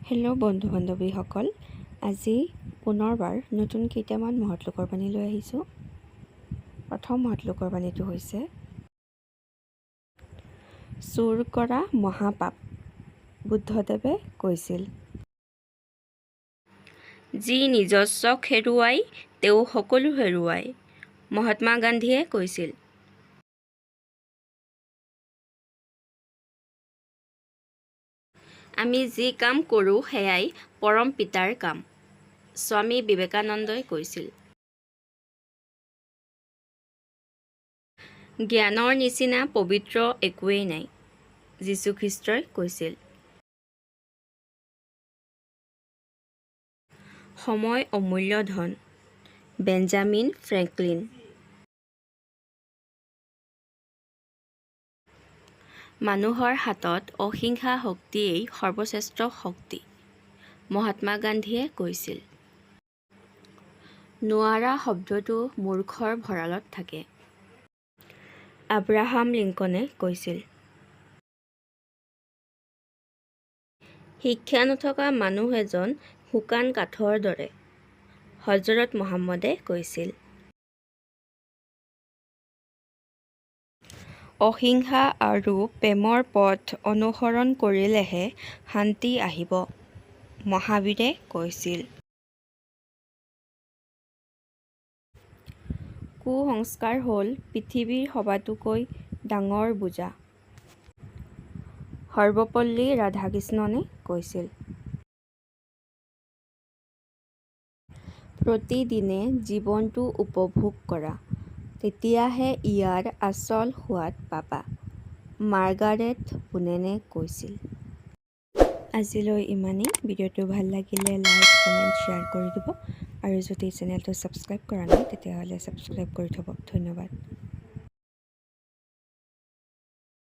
Hello' বন্ধু বান্ধৱীসকল, আজি পুনৰবাৰ নতুন কেইটামান মহৎলোকৰ বাণী লৈ আহিছোঁ। প্ৰথম মহৎলোকৰ বাণীটো হৈছে, চুৰ কৰা মহাপাপ। বুদ্ধদেৱে কৈছিল, যি নিজস্বক হেৰুৱাই তেওঁ সকলো হেৰুৱায়। মহাত্মা গান্ধীয়ে কৈছিল। আমি যি কাম কৰোঁ সেয়াই পৰম পিতাৰ কাম। স্বামী বিবেকানন্দই কৈছিল। জ্ঞানৰ নিচিনা পবিত্ৰ একোৱেই নাই। যীশুখ্ৰীষ্টই কৈছিল। সময় অমূল্য ধন। Benjamin Franklin. মানুহৰ হাতত অহিংসা শক্তিয়েই সৰ্বশ্ৰেষ্ঠ শক্তি। মহাত্মা গান্ধীয়ে কৈছিল। নোৱাৰা শব্দটো মূৰ্খৰ ভঁৰালত থাকে। আব্ৰাহাম লিংকনে কৈছিল। শিক্ষা নথকা মানুহ এজন শুকান কাঠৰ দৰে। হজৰত মহম্মদে কৈছিল। অহিংসা আৰু প্ৰেমৰ পথ অনুসৰণ কৰিলেহে শান্তি আহিব। মহাবীৰে কৈছিল। কুসংস্কাৰ হ'ল পৃথিৱীৰ সবাতোকৈ ডাঙৰ বোজা। সৰ্বপল্লী ৰাধাকৃষ্ণনে কৈছিল। প্ৰতিদিনে জীৱনটো উপভোগ কৰা, তেতিয়াহে ইয়াৰ আচল সোৱাদ পাবা। মাৰ্গাৰেট পুনেনে কৈছিল। আজিলৈ ইমানেই। ভিডিঅ'টো ভাল লাগিলে লাইক, কমেণ্ট, শ্বেয়াৰ কৰি দিব আৰু যদি চেনেলটো ছাবস্ক্ৰাইব কৰা নাই তেতিয়াহ'লে ছাবস্ক্ৰাইব কৰি থ'ব। ধন্যবাদ।